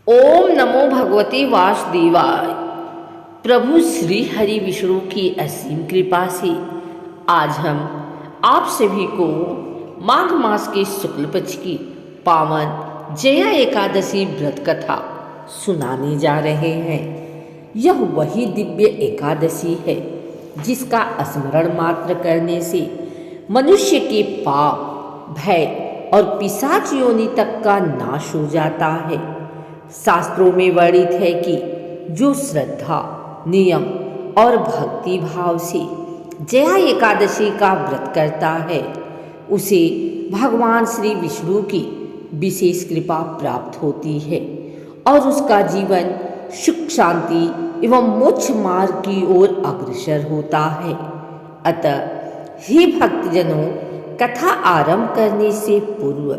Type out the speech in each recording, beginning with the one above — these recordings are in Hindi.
ओम नमो भगवते वासुदेवाय। प्रभु श्री हरि विष्णु की असीम कृपा से आज हम आप सभी को माघ मास के शुक्ल पक्ष की पावन जया एकादशी व्रत कथा सुनाने जा रहे हैं। यह वही दिव्य एकादशी है जिसका स्मरण मात्र करने से मनुष्य के पाप, भय और पिशाच योनि तक का नाश हो जाता है। शास्त्रों में वर्णित है कि जो श्रद्धा, नियम और भक्ति भाव से जया एकादशी का व्रत करता है उसे भगवान श्री विष्णु की विशेष कृपा प्राप्त होती है और उसका जीवन सुख शांति एवं मोक्ष मार्ग की ओर अग्रसर होता है। अतः हे भक्तजनों, कथा आरंभ करने से पूर्व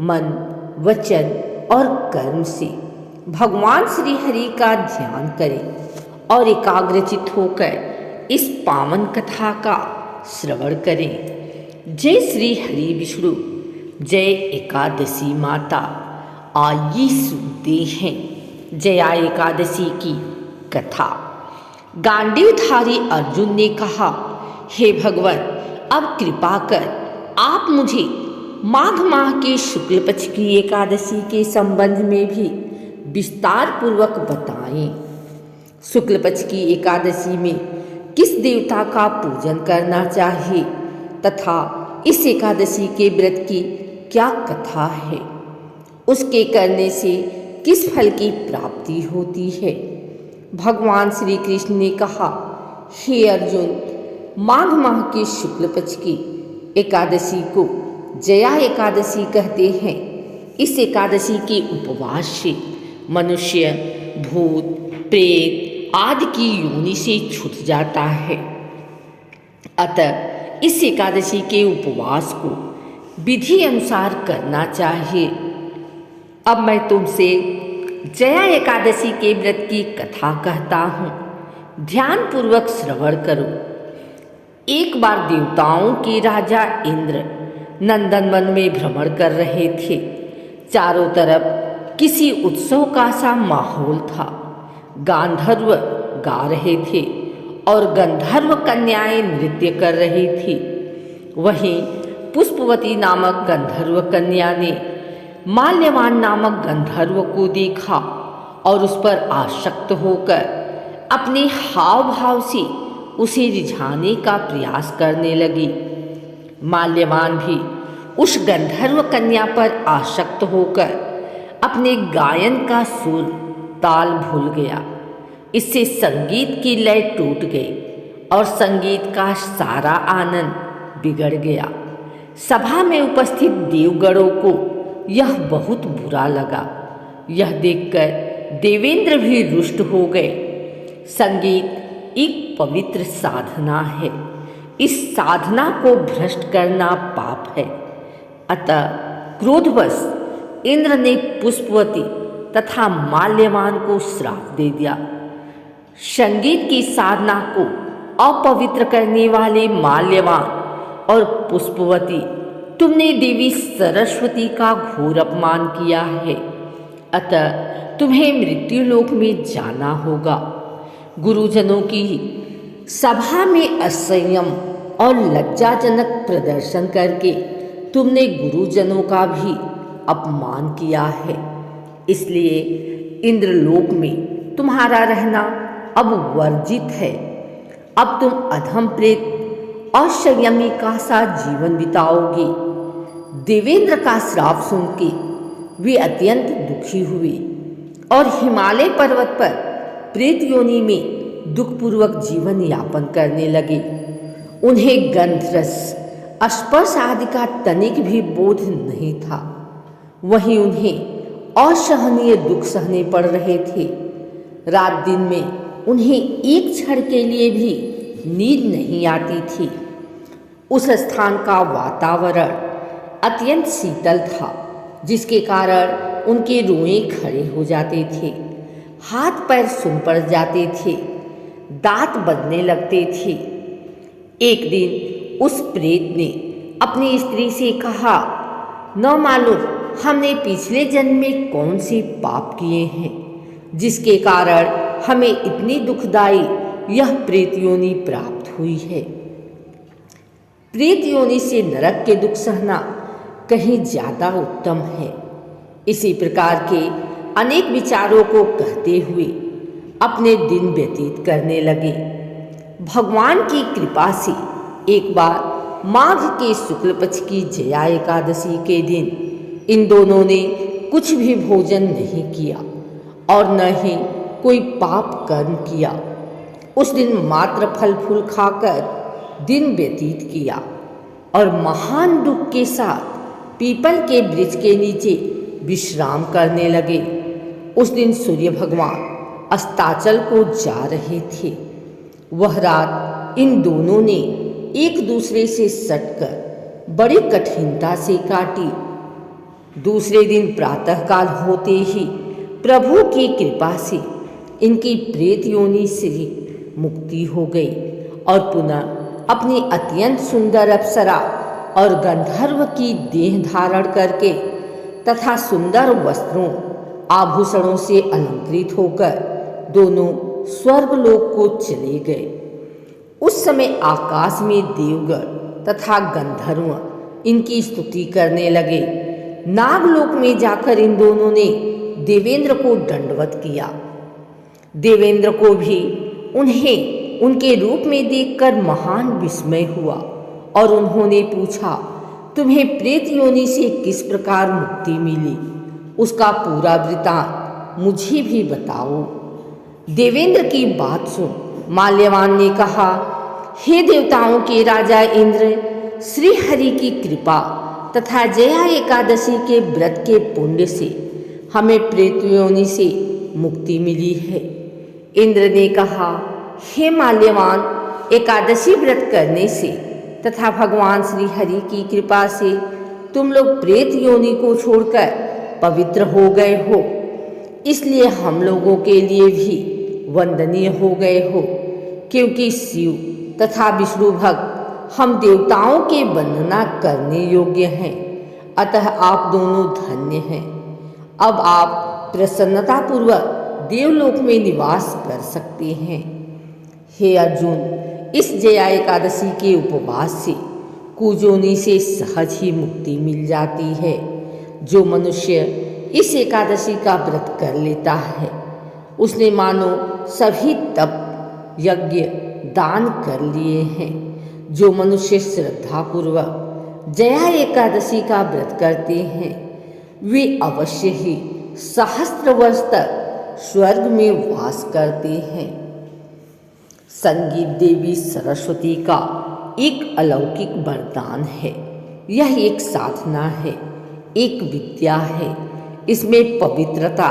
मन, वचन और कर्म से भगवान श्री हरि का ध्यान करें और एकाग्रचित होकर इस पावन कथा का श्रवण करें। जय श्री हरि विष्णु, जय एकादशी माता। आइए सुनते हैं जया एकादशी की कथा। गांडीवधारी अर्जुन ने कहा, हे भगवान, अब कृपा कर आप मुझे माघ माह के शुक्ल पक्ष की एकादशी के संबंध में भी विस्तार पूर्वक बताएं। शुक्ल पक्ष की एकादशी में किस देवता का पूजन करना चाहिए तथा इस एकादशी के व्रत की क्या कथा है, उसके करने से किस फल की प्राप्ति होती है। भगवान श्री कृष्ण ने कहा, हे अर्जुन, माघ माह के शुक्ल पक्ष की एकादशी को जया एकादशी कहते हैं। इस एकादशी के उपवास से मनुष्य भूत, प्रेत आदि की योनि से छूट जाता है। अतः इस एकादशी के उपवास को विधि अनुसार करना चाहिए। अब मैं तुमसे जया एकादशी के व्रत की कथा कहता हूँ, ध्यान पूर्वक श्रवण करो। एक बार देवताओं के राजा इंद्र नंदनवन में भ्रमण कर रहे थे। चारों तरफ किसी उत्सव का सा माहौल था। गांधर्व गा रहे थे और गंधर्व कन्याएं नृत्य कर रही थी। वहीं पुष्पवती नामक गंधर्व कन्या ने माल्यवान नामक गंधर्व को देखा और उस पर आसक्त होकर अपने हाव भाव से उसे रिझाने का प्रयास करने लगी। माल्यवान भी उस गंधर्व कन्या पर आसक्त होकर अपने गायन का सुर ताल भूल गया। इससे संगीत की लय टूट गई और संगीत का सारा आनंद बिगड़ गया। सभा में उपस्थित देवगणों को यह बहुत बुरा लगा। यह देखकर देवेंद्र भी रुष्ट हो गए। संगीत एक पवित्र साधना है। इस साधना को भ्रष्ट करना पाप है। अतः क्रोधवश इंद्र ने पुष्पवती तथा माल्यवान को श्राप दे दिया। संगीत की साधना को अपवित्र करने वाले माल्यवान और पुष्पवती, तुमने देवी सरस्वती का घोर अपमान किया है। अतः तुम्हें मृत्युलोक में जाना होगा। गुरुजनों की सभा में असंयम और लज्जाजनक प्रदर्शन करके तुमने गुरुजनों का भी अपमान किया है। इसलिए इंद्रलोक में तुम्हारा रहना अब वर्जित है। अब तुम अधम प्रेत और संयमी का सा जीवन बिताओगे। देवेंद्र का श्राप सुन के वे अत्यंत दुखी हुए और हिमालय पर्वत पर प्रेत योनि में दुखपूर्वक जीवन यापन करने लगे। उन्हें गंधरस, स्पर्श आदि का तनिक भी बोध नहीं था। वहीं उन्हें असहनीय दुख सहने पड़ रहे थे। रात दिन में उन्हें एक क्षण के लिए भी नींद नहीं आती थी। उस स्थान का वातावरण अत्यंत शीतल था, जिसके कारण उनके रोए खड़े हो जाते थे, हाथ पैर सुन पड़ जाते थे, दांत बजने लगते थे। एक दिन उस प्रेत ने अपनी स्त्री से कहा, न मालूम हमने पिछले जन्म में कौन से पाप किए हैं जिसके कारण हमें इतनी दुखदाई यह प्रेत योनि प्राप्त हुई है। प्रेत योनि से नरक के दुख सहना कहीं ज्यादा उत्तम है। इसी प्रकार के अनेक विचारों को कहते हुए अपने दिन व्यतीत करने लगे। भगवान की कृपा से एक बार माघ के शुक्ल पक्ष की जया एकादशी के दिन इन दोनों ने कुछ भी भोजन नहीं किया और न ही कोई पाप कर्म किया। उस दिन मात्र फल फूल खाकर दिन व्यतीत किया और महान दुख के साथ पीपल के वृक्ष के नीचे विश्राम करने लगे। उस दिन सूर्य भगवान अस्ताचल को जा रहे थे। वह रात इन दोनों ने एक दूसरे से सटकर बड़ी कठिनता से काटी। दूसरे दिन प्रातःकाल होते ही प्रभु की कृपा से इनकी प्रेत योनि से मुक्ति हो गई और पुनः अपनी अत्यंत सुंदर अप्सरा और गंधर्व की देह धारण करके तथा सुंदर वस्त्रों आभूषणों से अलंकृत होकर दोनों स्वर्गलोक को चले गए। उस समय आकाश में देवगण तथा गंधर्व इनकी स्तुति करने लगे। नागलोक में जाकर इन दोनों ने देवेंद्र को दंडवत किया। देवेंद्र को भी उन्हें उनके रूप में देखकर महान विस्मय हुआ और उन्होंने पूछा, तुम्हें प्रेत योनि से किस प्रकार मुक्ति मिली? उसका पूरा वृतांत मुझे भी बताओ। देवेंद्र की बात सुन माल्यवान ने कहा, हे देवताओं के राजा इंद्र, श्री हरि की कृपा तथा जया एकादशी के व्रत के पुण्य से हमें प्रेत योनि से मुक्ति मिली है। इंद्र ने कहा, हे माल्यवान, एकादशी व्रत करने से तथा भगवान श्री हरि की कृपा से तुम लोग प्रेत योनि को छोड़कर पवित्र हो गए हो, इसलिए हम लोगों के लिए भी वंदनीय हो गए हो, क्योंकि शिव तथा विष्णु भक्त हम देवताओं के वंदना करने योग्य हैं। अतः आप दोनों धन्य हैं। अब आप प्रसन्नतापूर्वक देवलोक में निवास कर सकते हैं। हे अर्जुन, इस जया एकादशी के उपवास से कुयोनि से सहज ही मुक्ति मिल जाती है। जो मनुष्य इस एकादशी का व्रत कर लेता है उसने मानो सभी तप यज्ञ दान कर लिए हैं। जो मनुष्य श्रद्धापूर्वक जया एकादशी का व्रत करते हैं वे अवश्य ही सहस्त्र वर्ष तक स्वर्ग में वास करते हैं। संगीत देवी सरस्वती का एक अलौकिक वरदान है। यह एक साधना है, एक विद्या है। इसमें पवित्रता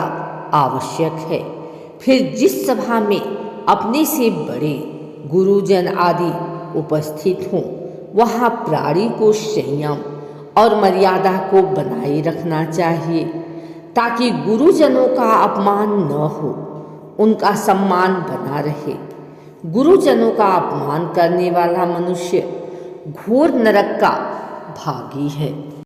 आवश्यक है। फिर जिस सभा में अपने से बड़े गुरुजन आदि उपस्थित हों वहाँ प्राणी को संयम और मर्यादा को बनाए रखना चाहिए ताकि गुरुजनों का अपमान न हो, उनका सम्मान बना रहे। गुरुजनों का अपमान करने वाला मनुष्य घोर नरक का भागी है।